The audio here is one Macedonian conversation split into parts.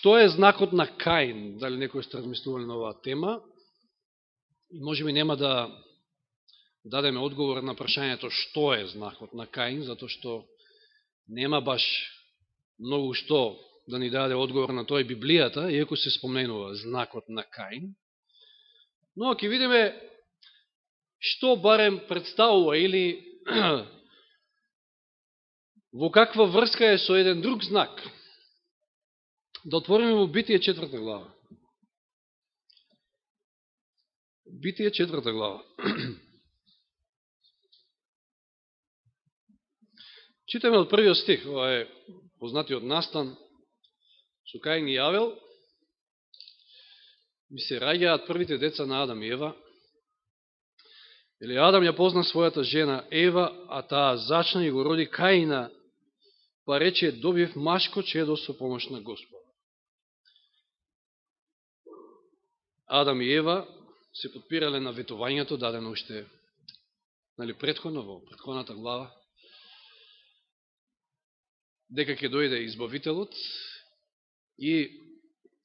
Што е знакот на Каин? Дали некој сте размислували на оваа тема? И може би нема да дадеме одговор на прашањето што е знакот на Каин, затоа што нема баш многу што да ни даде одговор на тоа и Библијата, иако се споменува знакот на Каин. Но ќе видиме што барем представува или во каква врска е со еден друг знак. Да отвориме во Битие 4 глава. Битие 4 глава. Читаме од првиот стих, ова е познатиот настан со Каин и Авел. Ми се раѓаат првите деца на Адам и Ева. Или Адам ја позна својата жена Ева, а таа зачна и го роди Каина, па рече, добив машко чедо со помош на Господа. Адам и Ева се подпирале на ветувањето, дадено уште предходно во предходната глава, дека ќе дојде избавителот, и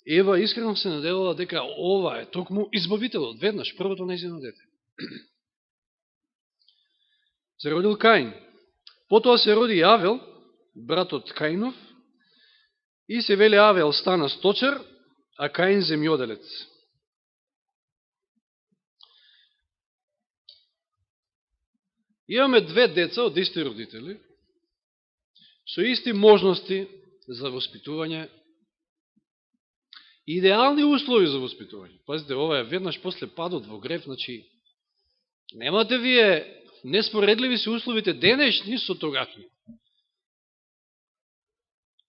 Ева искрено се надевала дека ова е токму избавителот, веднаш, првото нејзино дете. Се родил Каин. Потоа се роди Авел, братот Каинов, и се вели Авел стана сточар, а Каин земјоделец. Имаме две деца од исти родители, со исти можности за воспитување, идеални услови за воспитување. Пазите, ова е веднаш после падот во грев, значи, немате вие, неспоредливи се условите денешни со тогашни.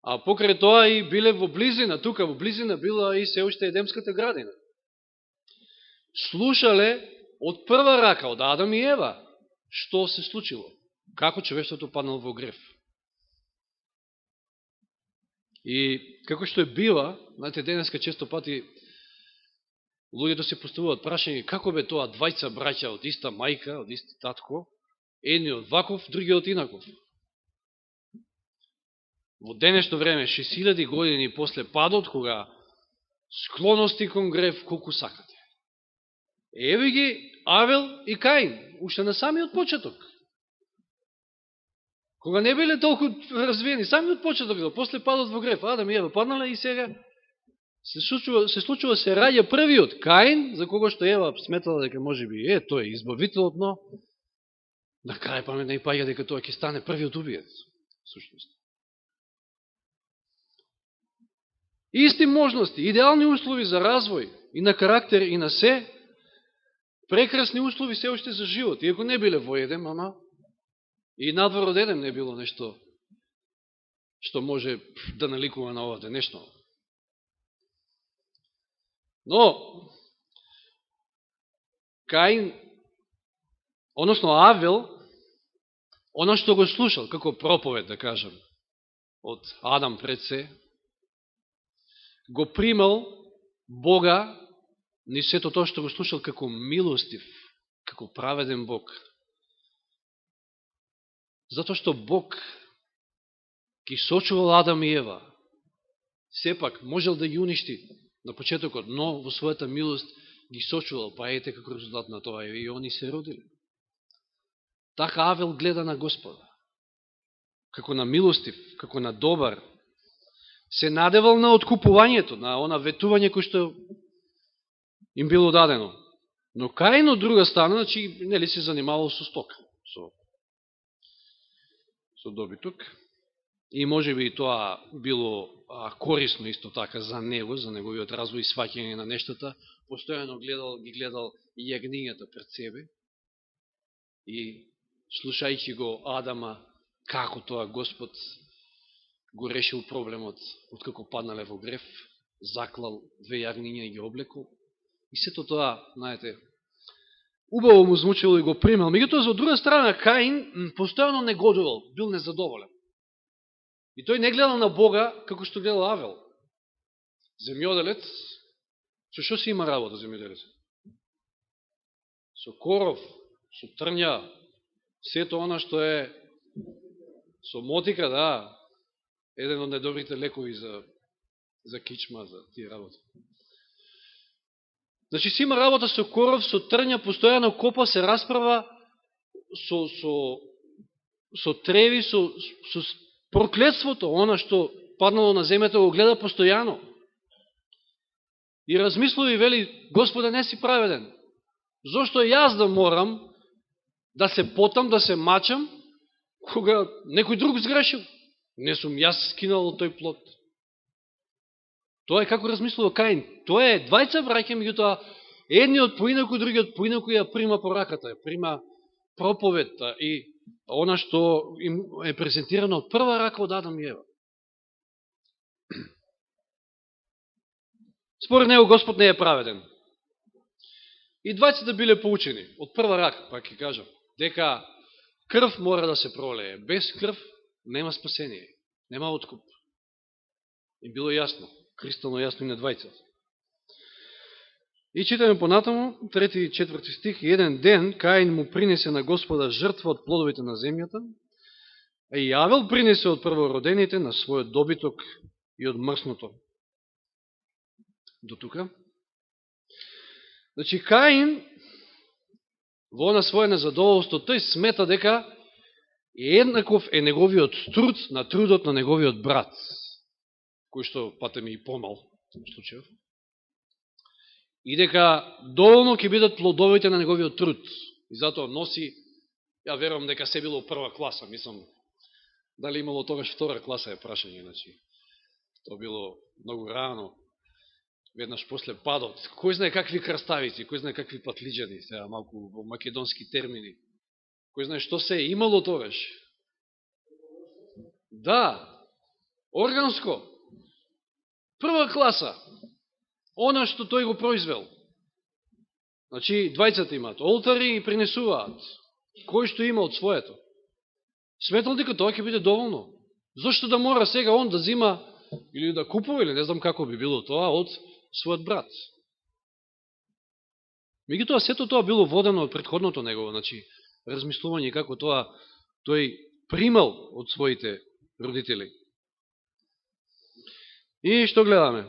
А покрај тоа и биле во близина, тука во близина била и се уште Едемската градина. Слушале од прва рака, од Адам и Ева, што се случило, како човештвото паднало во грев. И како што е бива, знаете, денеска често пати луѓето се поставуваат прашање, како бе тоа двајца браќа од иста мајка, од исти татко, едни од ваков, други од инаков. Во денешно време, 6000 години после падот, кога склоности кон грев, колку сакате. Еве ги Авел и Каин, уште на самиот почеток. Кога не биле толку развиени, самиот почеток, после падот во грев, Адам и Ева паднале и сега се случува се раѓа првиот Каин, за кого што Ева сметала дека може би тој е избавителот, но на крај паметна и паѓа дека тоа ќе стане првиот убиец, сушност. Исти можности, идеални услови за развој и на карактер и на се, прекрасни услови се уште за живот, иако не биле во Едем, ама и надвор од Едем не било нешто што може да наликува на ова денешно. Но, Каин, односно Авел, оно што го слушал, како проповед, да кажем, од Адам пред се, го примал Бога, ни сето тоа што го слушал како милостив, како праведен Бог. Затоа што Бог ги сочувал Адам и Ева, сепак можел да ги уништи на почетокот, но во својата милост ги сочувал, па ете како резултат на тоа и они се родили. Така Авел гледа на Господа, како на милостив, како на добар, се надевал на откупувањето, на она ветување кој што им било дадено. Но Каин од друга страна, значи, нели се занимавал со стока, со добиток. И може би и тоа било корисно исто така за него, за неговиот развој и сваќање на нештата. Постојано ги гледал јагнињата пред себе и слушајќи го Адама, како тоа Господ го решил проблемот, откако паднале во грев, заклал 2 јагниња и ги облекол. И сето тоа, знаете, убаво му звучело и го примал. Меѓутоа, за друга страна, Каин постојано негодувал, бил незадоволен. И тој не гледал на Бога како што гледал Авел. Земјоделец, со што си има работа земјоделец? Со коров, со трња, сето она што е со мотика, да, еден од најдобрите лекови за за кичма, за тие работи. Значи си има работа со коров, со трња, постојано копа, се расправа со треви, со проклетството, она што паднало на земјата, го гледа постојано. И размислува и вели, Господе, не си праведен. Зошто јас да морам да се потам, да се мачам, кога некој друг сгрешил? Не сум јас скинал тој плод. Тоа е како размислува Каин. Тоа е двајца браќа, меѓутоа едниот поинаку, другиот поинаку ја прима пораката, ја прима проповедта и она што им е презентирано од прва рака од Адам и Ева. Според него Господ не е праведен. И двајцата биле поучени од прва рака, пак ќе кажам, дека крв мора да се пролее. Без крв нема спасение, нема откуп. И било јасно, кристално јасно и на двајцата. И читаме понатаму, 3 и 4 стих, еден ден Каин му принесе на Господа жртва од плодовите на земјата, а и Авел принесе од првородените на својот добиток и од мрсното. До тука. Значи, Каин, во на своје незадоволство, тој смета дека еднаков е неговиот труд на трудот на неговиот брат, кој што патем и помал, в случајов, и дека доволно ќе бидат плодовите на неговиот труд. И затоа носи, ја верувам дека се било прва класа, мислам, дали имало тогаш втора класа е прашање, значи, тоа било многу рано, веднаш после падот. Кој знае какви краставици, кој знае какви патлиџани, сега малку во македонски термини. Кој знае што се е имало тогаш. Да, органско. Прва класа. Она што тој го произвел. Значи, двајцата имаат олтари и принесуваат. Кој што има од своето. Сметал дека тоа ќе биде доволно. Зошто да мора сега он да зима или да купува, или не знам како би било тоа, од својот брат. Меѓутоа, сето тоа било водено од претходното негово, значи, размислување како тоа тој примал од своите родители. И што гледаме?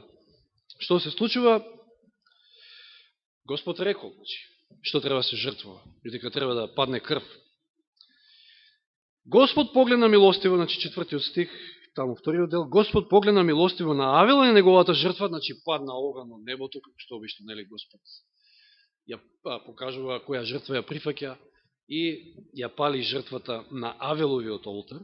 Што се случува? Господ рекол, значи, што треба да се жртвува, и дека треба да падне крв. Господ погледна милостиво, значи 4 стих, таму вториот дел, Господ погледна милостиво на Авел и неговата жртва, значи падна оган од небото, како што обично, нели, Господ ја покажува која жртва ја прифаќа и ја пали жртвата на Авеловиот олтар,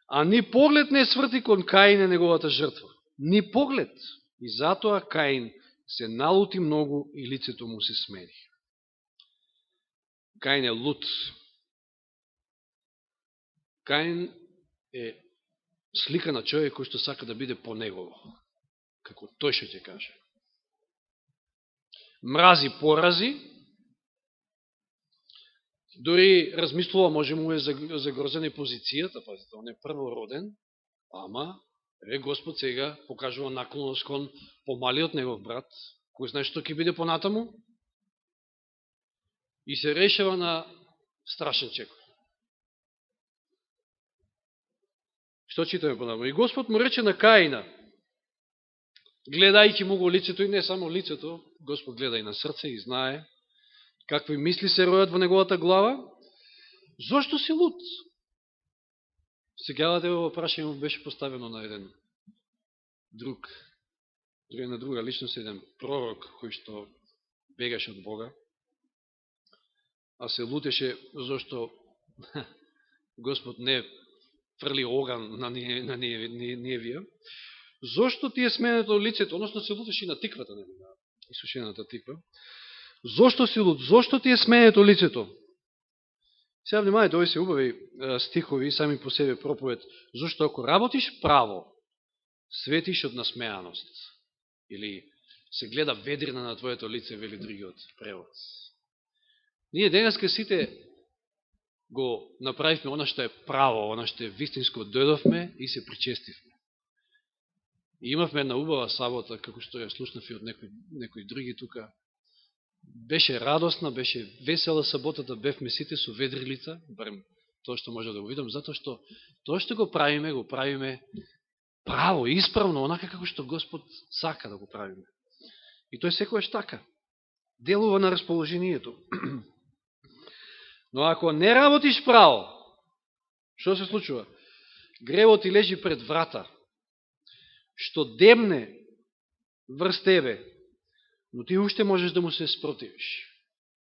а ни поглед не сврти кон Каин и неговата жртва. Ни поглед. И затоа Каин се налути многу и лицето му се смени. Каин е лут. Каин е слика на човек кој што сака да биде по негово. Како тој што ќе каже. Мрази порази, дори размислува, може му е загрозена позицијата, пазите, он е првороден, ама, Господ сега покажува наклонност кон помалиот негов брат, кој знае што ќе биде понатаму, и се решава на страшен чекор. Што читаме понатаму? И Господ му рече на Каина, гледајќи му го лицето, и не само лицето, Господ гледа и на срце и знае какви мисли се ројат во неговата глава. Зошто си лут? Сегавате во прашање му беше поставено на еден друг, на друга личност, еден пророк кој што бегаше од Бога, а се лутеше зашто Господ не фрли оган на Невија. Зошто ти е сменето лицето? Односно се лутеше и на тиквата, на исушената тиква. Зошто си лут? Зошто ти е сменето лицето? Сега внимавајте, овој се убави стихови, сами по себе проповед. Зошто ако работиш право, светиш од насмеаност. Или се гледа ведрина на твоето лице, вели другиот превод. Ние денеска сите го направивме она што е право, она што е вистинско, дојдовме и се причестивме. И имавме една убава сабота, како што ја слушнав и од некои други тука. Беше радосна, беше весела саботата, бевме сите со ведри лица, барем тоа што може да го видам, затоа што тоа што го правиме право, исправно, онака како што Господ сака да го правиме. И тој секојаш така. Делува на расположението. Но ако не работиш право, што се случува? Гревот ти лежи пред врата, што демне врз тебе, но ти уште можеш да му се спротивиш.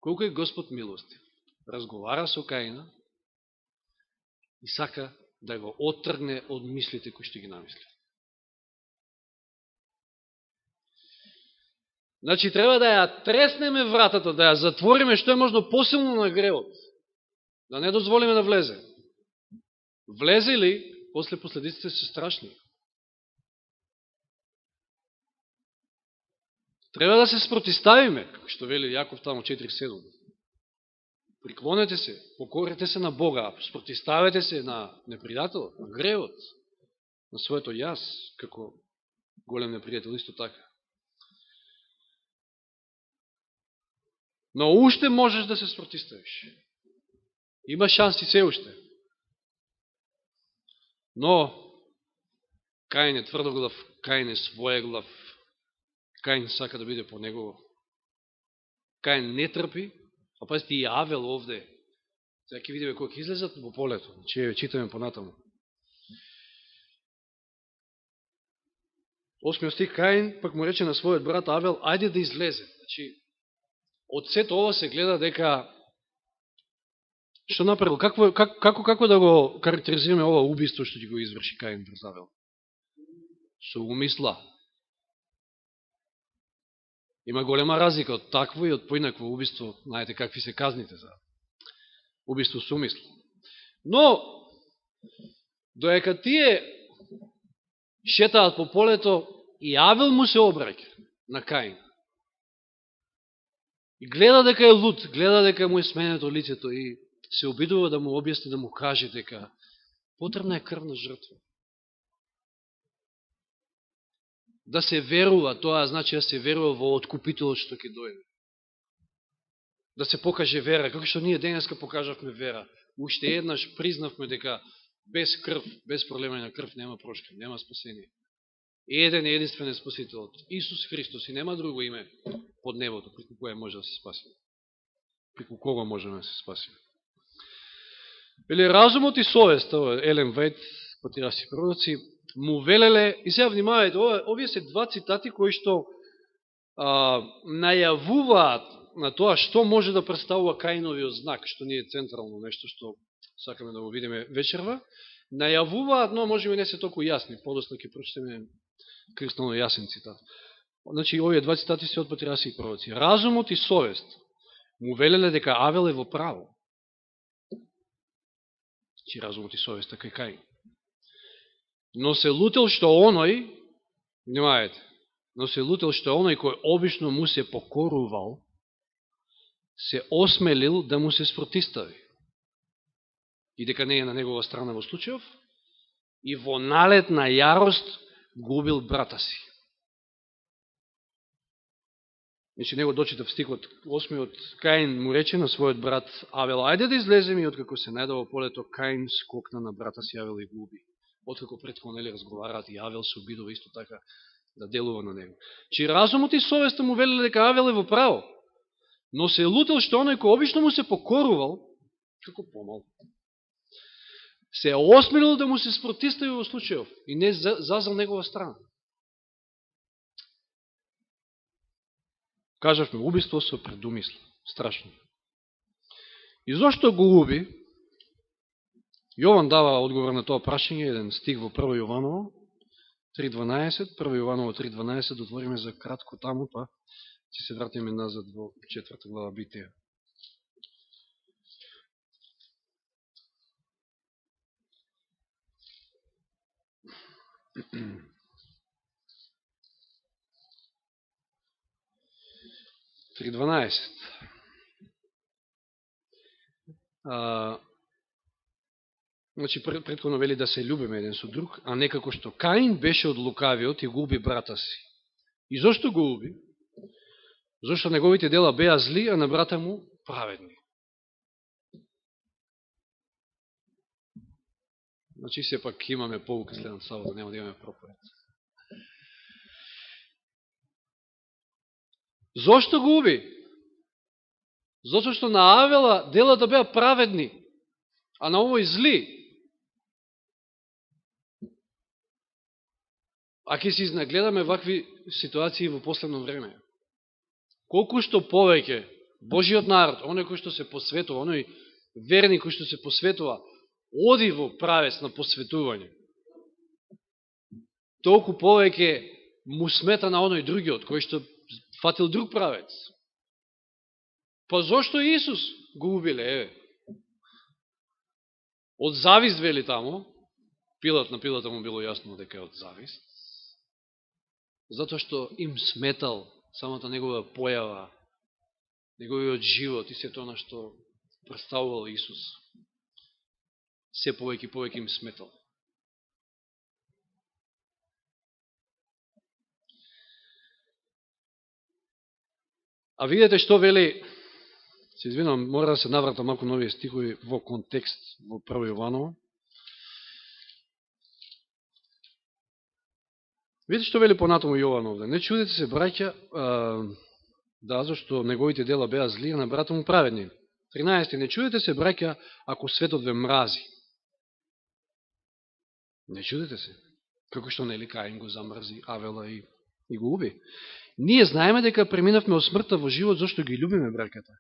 Колко е Господ милостив. Разговара со Каина и сака да го оттргне од мислите кои што ги намисли. Значи, треба да ја треснеме вратата, да ја затвориме што е можно посилно на гревот. Да не дозволиме да влезе. Влезе ли, после последиците се страшни. Треба да се спротиставиме, како што вели Јаков тамо 4:7. Приклонете се, покорете се на Бога, спротиставете се на непријателот, на гревот, на своето јас, како голем непријател исто така. Но уште можеш да се спротиставиш. Има шанси се уште. Но Каин е тврдоглав, Каин е своеглав, Каин сака да биде по негово. Каин не трпи, а пазите и Авел овде. Сега ќе видиме кој ќе излезат во полето. Че читаме понатаму. 8 стих, Каин пак му рече на својот брат Авел, ајде да излезе. Значи, од сето ова се гледа дека што направил, како да го карактеризираме ова убиство што ќе го изврши Каин врз Авел? Со умисла. Има голема разлика од такво и од поинакво убиство. Знаете какви се казните за убиство со умисла. Но, доека тие шетаат по полето, и Авел му се обраќа на Каин. И гледа дека е луд, гледа дека му е сменето лицето и се обидува да му објасни, да му каже дека потребна е крвна жртва. Да се верува, тоа значи да се верува во откупителот што ќе дојде. Да се покаже вера, како што ние денеска покажавме вера. Уште еднаш признавме дека без крв, без пролемање на крв нема прошка, нема спасение. Еден единствен е Спасителот, Исус Христос, и нема друго име под небото, преку кое може да се спасиме. Преку кого можеме да се спасиме. Вели разумот и совеста, Елен Вајд, Патриарси пророци, му велеле, и сега внимавајте, овие се два цитати кои што најавуваат на тоа што може да представува Каиновиот знак, што не е централно нешто што сакаме да го видиме вечерва, најавуваат, но може би не се толку јасни, подосно ќе прочитаме кристално јасен цитат. Значи, овие два цитати се од Патриарси и пророци. Разумот и совест му велеле дека Авел е во право. Значи, разумот и совеста кај Каин. Но се лутел што оној, внимавајте, но се лутел што оној кој обично му се покорувал, се осмелил да му се спротистави. И дека не е на негова страна во случајов, и во налет на јарост губил брата си. Значи, него дочитав стикот 8 Каин му рече на својот брат Авел, ајде да излеземе, и откако се најде во полето, Каин скокна на брата си Авел и губи. Откако предходно нели разговараат, и Авел се обидува исто така да делува на него. Чи разумот и совеста му велеле дека Авел е во право, но се лутел што оној кој обично му се покорувал, како помал, се осмелил да му се спротистави во случајов и не зазал негова страна. Кажавме, убиство со предумисла. Страшно. И зошто го уби? Јован дава одговор на тоа прашање, еден стих во 1 Јованово 3.12, 1 Јованово 3.12, дотвориме за кратко таму, па ќе се вратиме назад во 4 глава Битија. Значи, предходно вели да се љубиме еден со друг, а не како што Каин беше од лукавиот и го уби брата си. И зошто го уби? Зошто неговите дела беа зли, а на брата му праведни. Значи сепак имаме поука следната сабота, нема да имаме проповед. Зошто го уби? Зато што на Авела делата беа праведни, а на овој зли. А ќе си изнагледаме вакви ситуации во последно време. Колку што повеќе Божиот народ, оној кој што се посветува, оној верник кој што се посветува, оди во правец на посветување, толку повеќе му смета на оној другиот, кој што фатил друг правец. Па зошто Исус го убиле, еве? Од завист, вели таму, на Пилата му било јасно дека е од завист, затоа што им сметал самата негова појава, неговиот живот и сето на што представувал Исус. Се повеќе и повеќе им сметал. А видите што вели, се извинам, мора да се навратам малку на овие стихови во контекст во 1 Јованово. Видите што вели понатаму Јован овде. Не чудете се, браќа, зашто неговите дела беа зли, а на брата му праведни. 13. Не чудете се, браќа, ако светот ве мрази. Не чудете се. Како што нели Каин го замрзи Авела и го уби. Ние знаеме дека преминавме од смртта во живот, зашто ги любиме браката.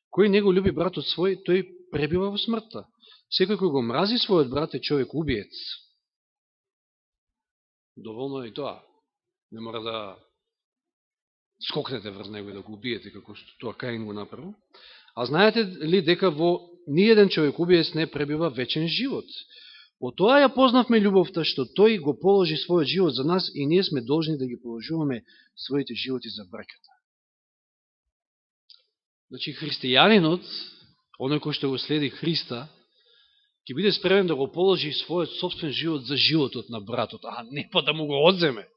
Кој не го люби братот свој, тој пребива во смртта. Секој кој го мрази својот брат е човек убиец. Доволно е и тоа. Не мора да скокнете врз него и да го убиете, како што тоа Каин го направил. А знаете ли дека во ниеден човек убиец не пребива вечен живот? По тоа ја познавме љубовта, што тој го положи својот живот за нас и ние сме должни да ги положуваме своите животи за браката. Значи, христијанинот, оној кој што го следи Христа, ќе биде спремен да го положи својот собствен живот за животот на братот, а не па да му го одземе.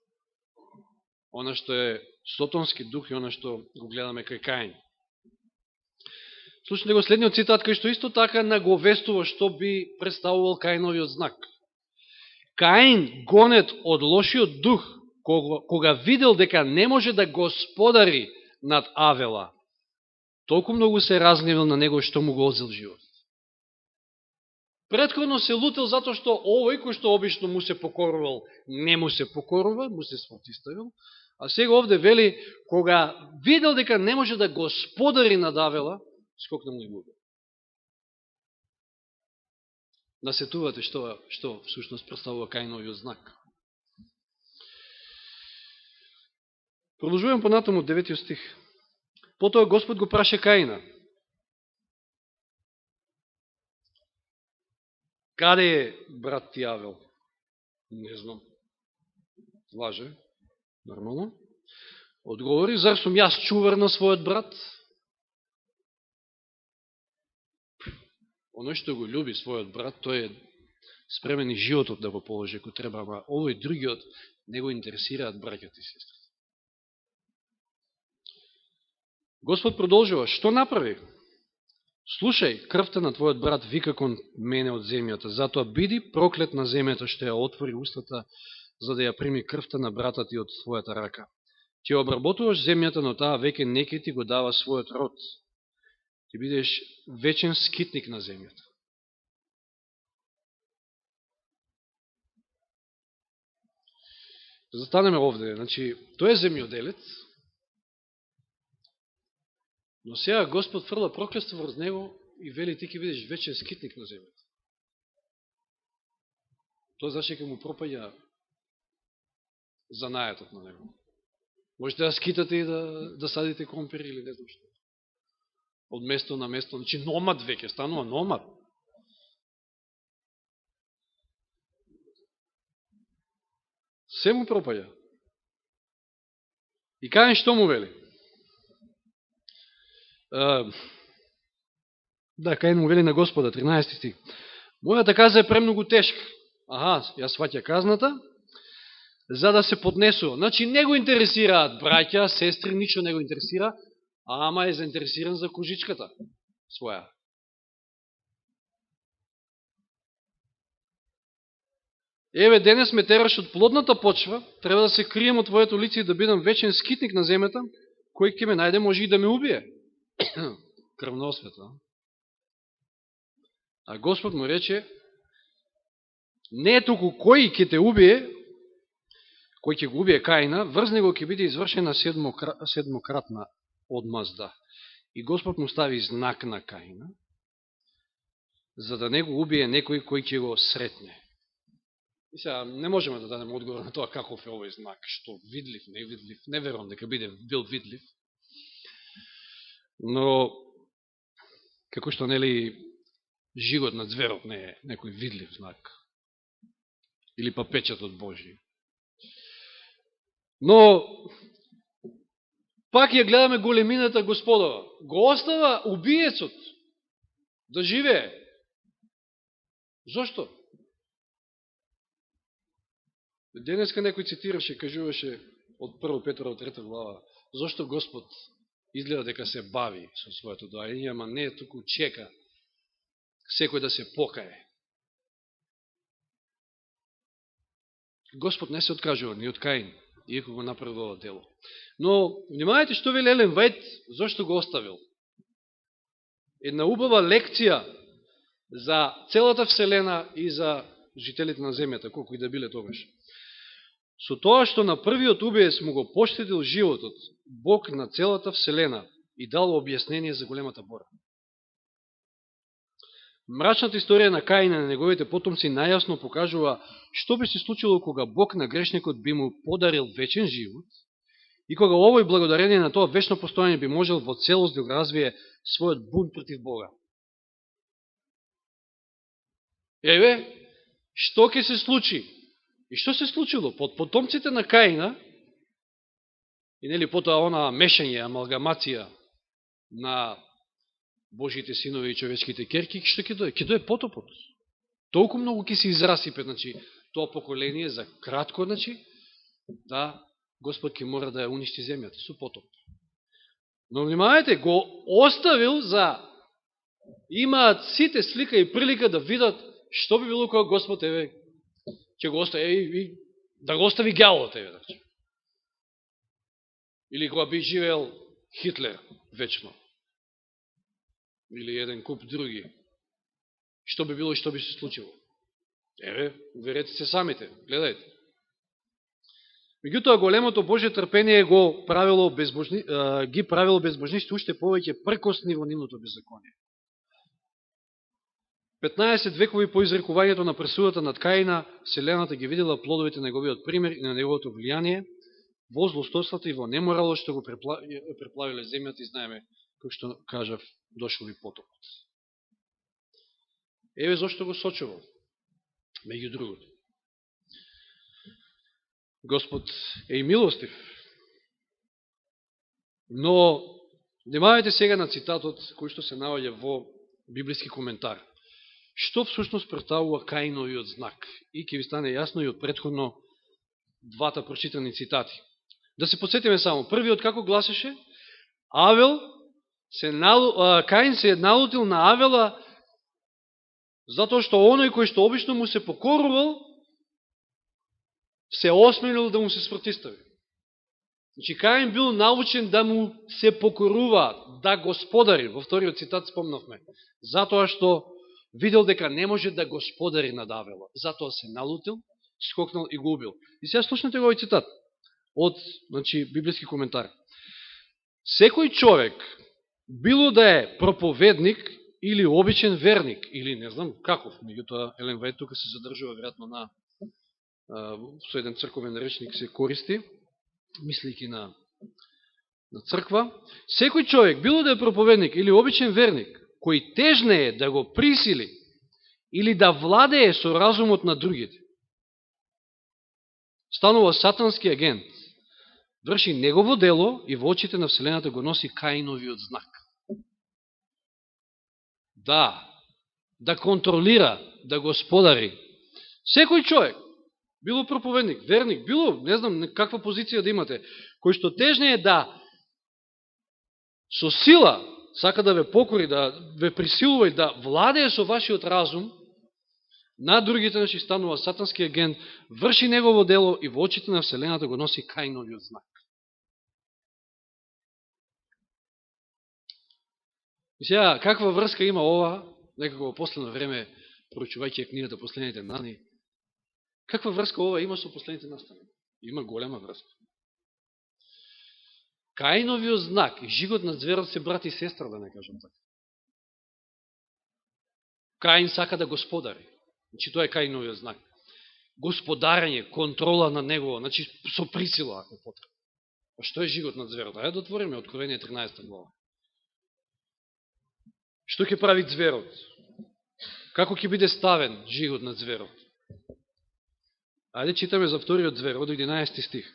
Она што е сотонски дух и она што го гледаме кај Каин. Слушайте го следниот цитат, кај што исто така наговестува што би представувал Каиновиот знак. Каин, гонет од лошиот дух, кога видел дека не може да господари над Авела, толку многу се разгневил на него што му го одзел живот. Претходно се лутел затоа што овој кој што обично му се покорувал, не му се покорува, му се спротиставил, а сега овде вели, кога видел дека не може да господари над Авела, скокна му и губе. Насетувате што всушност представува Каиновиот знак. Продолжувам понатаму 9 стих. Потоа Господ го праша Каина. Каде е брат ти Авел? Не знам. Лаже. Нормално. Одговори, зар сум јас чувар на својот брат? Оној што го люби својот брат, тој е спремен и животот да го положи ако треба, ама овој другиот не го интересираат браќата и сестрите. Господ продолжува, што направи? Слушај, крвта на твојот брат вика кон мене од земјата, затоа биди проклет на земјата што ја отвори устата, за да ја прими крвта на братот ти од твојата рака. Ти обработуваш земјата, но таа веќе неќе ти го дава својот род. Ти бидеш вечен скитник на земјата. Застанеме овде, значи, тој е земјоделец, но сега Господ фрла проклетство врз него и вели ти ќе бидеш вечен скитник на земјата. Тоа значи ќе му пропаѓа занајатот на него. Можете да скитате и да садите компери или не знам што. Од место на место, значи номад веќе, станува номад. Се му пропаѓа. И Каин што му вели? Да, Каин му вели на Господа, 13 стих. Мојата каза е премногу тешка. Ја сваќа казната, за да се поднесува. Значи, не го интересираат браќа, сестри, ништо не го интересира, ама е заинтересиран за кожичката своја. Еве, денес ме тераш од плодната почва, треба да се крием од твоето лице и да бидам вечен скитник на земјата, кој ќе ме најде може и да ме убие. Крвна освета. А Господ му рече, не е толку кој ќе те убие, кој ќе го убие Каина, врз него ќе биде извршена седмократна одмазда. И Господ му стави знак на Каина, за да не го убие некој кој ќе го сретне. И сега, не можеме да дадем одговор на тоа каков е овој знак, што видлив, не видлив, не верувам дека бил видлив. Но, како што нели жигот на зверот не е некој видлив знак, или па печатот Божи. Но, пак ја гледаме големината Господова. Го остава убиецот да живее. Зошто? Денеска некој цитираше, кажуваше од 1 Петрова 3 глава, зошто Господ изгледа дека се бави со своето доаѓање, ама не туку чека секој да се покае. Господ не се откажува ни од Каин, иако го направил ова дело. Но, внимавајте што вели Елен Вајт, зошто го оставил. Една убава лекција за целата Вселена и за жителите на земјата, колку и да биле тогаш. Со тоа што на првиот убиец му го поштедил животот, Бог на целата Вселена и дал објаснение за големата бора. Мрачната историја на Каин и на неговите потомци најасно покажува што би се случило кога Бог на грешникот би му подарил вечен живот и кога овој благодарение на тоа вечно постојање би можел во целост да го развие својот бунт против Бога. Еве, што ќе се случи? И што се случило? Под потомците на Каина, и нели потоа она мешање, амалгамација на Божите синови и човечките керки, што ќе дое? Ќе дое потопот. Толку многу ќе се израсипе, значи, тоа поколение за кратко, значи, да Господ ќе мора да ја уништи земјата со потоп. Но внимавајте, го оставил за имаат сите слика и прилика да видат што би било кога Господ еве ќе го остави, да го остави ѓавот, еве, значи. Или кога би живеел Хитлер вечно. Или еден куп други. Што би било и што би се случило? Еве, уверете се самите, гледајте. Меѓутоа, големото Божие трпение ги правило безбожниците уште повеќе пркосни во нивното беззаконие. 15 векови по изрекувањето на пресудата над Каина, Вселената ги видела плодовите на неговиот пример и на неговото влијание во злостосвата и во неморало што го преплавиле земјата и знаеме, како што кажав, дошол и потопот. Еве зашто го сочувал, меѓу другото. Господ е и милостив. Но, внимавајте сега на цитатот кој што се наоѓа во библиски коментар. Што всушност представува Каиновиот знак? И ќе ви стане јасно и од претходно двата прочитани цитати. Да се подсетиме само. Првиот како гласеше? Каин се налутил на Авела затоа што оној кој што обично му се покорувал се осмелил да му се спротистави. Значи, Каин бил научен да му се покорува, да господари. Во вториот цитат спомнавме. Затоа што видел дека не може да господари над Авела. Затоа се налутил, скокнал и го убил. И сега слушнете овој цитат од, значи, библиски коментар. Секој човек, било да е проповедник или обичен верник, или не знам каков, меѓутоа Елен Вајт тука се задржува веројатно на со еден црковен речник се користи, мислики на црква. Секој човек, било да е проповедник или обичен верник, кој тежне е да го присили или да владее со разумот на другите, станува сатански агент, врши негово дело и во очите на Вселената го носи Каиновиот знак. Да контролира, да господари. Секој човек, било проповедник, верник, било, не знам каква позиција да имате, кој што тежне е да со сила сака да ве покори, да ве присилува и да владее со вашиот разум, На другите, значи, станува сатански агент, врши негово дело и во очите на Вселената го носи Каиновиот знак. И сега, каква врска има ова, некако во последно време, проучувајќи книгата Последните настани, каква врска ова има со последните настани? Има голема врска. Каиновиот знак и жигот на зверот се брат и сестра, да не кажам така. Каин сака да господари. Значи, тоа е Каиновиот знак. Господарење, контрола на него, значи, со присила, ако потребно. А што е жигот на зверот? Ајде да отвориме Откровение 13 глава. Што ќе прави зверот? Како ќе биде ставен жигот на зверот? Ајде читаме за вториот звер, од 11 стих.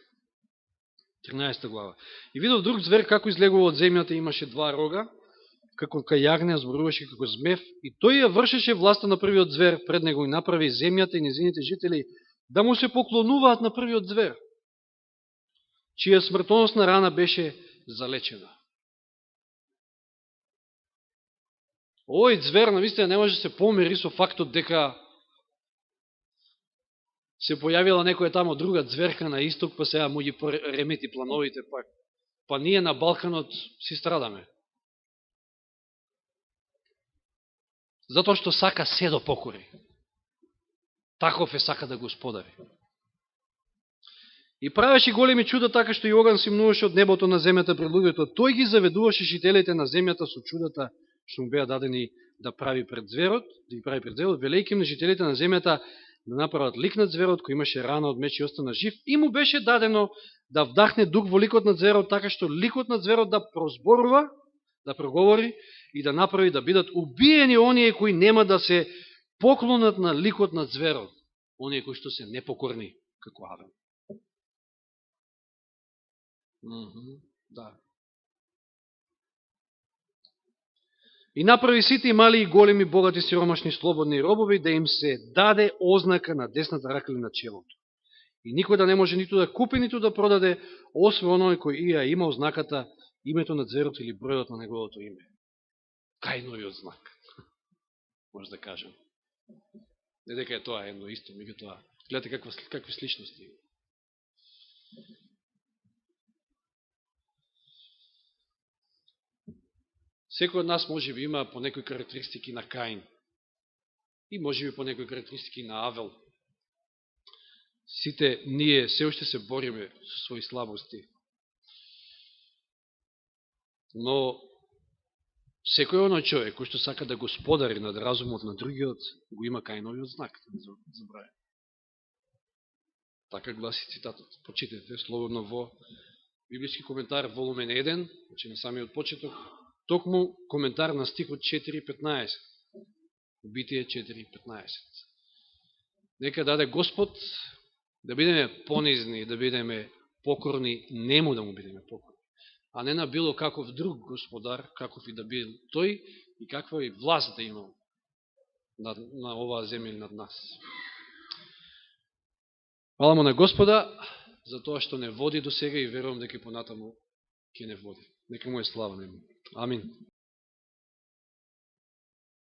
13 глава. И видов друг звер како излегува од земјата, имаше два рога, како кај јагне, зборуваше како змев, и тој ја вршеше власта на првиот звер, пред него и направи земјата и незините жители да му се поклонуваат на првиот звер, чија смртоносна рана беше залечена. Овој звер, навистина, не може да се помери со фактот дека се појавила некоја тамо друга зверка на исток, па сега му ги ремети плановите пак. Па ние на Балканот си страдаме. Затоа што сака се да покори. Таков е, сака да господари. И правеше големи чуда, така што и оган симнуваше од небото на земјата пред луѓето. Тој ги заведуваше жителите на земјата со чудата што му беа дадени да прави пред зверот, велејќи на жителите на земјата да направат лик на зверот, кој имаше рана од меч и остана жив, и му беше дадено да вдахне дух во ликот на зверот, така што ликот на зверот да прозборува, да проговори и да направи да бидат убиени оние кои нема да се поклонат на ликот на зверот, оние кои што се непокорни, како Авел. Да. И направи сите и мали и големи, богати, сиромашни, слободни робови, да им се даде ознака на десната рака или на челото. И никој да не може ниту да купи, ниту да продаде, освен оној кој ја има ознаката, името на зверот или бројот на неговото име. Каиновиот знак, може да кажем. Не дека е тоа едно исто, меѓутоа, гледате какви сличности има. Секој од нас може би има по некои карактеристики на Каин и може би по некои карактеристики на Авел. Сите ние се уште се бориме со своји слабости. Но секој оној човек кој што сака да господари над разумот на другиот, го има Каиновиот знак, забравя. Така гласи цитатот. Почитете слободно во библиски коментар волумен 1, значи на самиот почеток, токму коментар на стихот 4.15. Битие 4.15. Нека даде Господ да бидеме понизни, да бидеме покорни, нему да му бидеме покорни, а не на било каков друг господар, каков и да бил тој и каква и власт да имал на оваа земја над нас. Фала му на Господа за тоа што не води до сега и верувам дека понатаму ќе не води. Нека му е слава нему. Амин.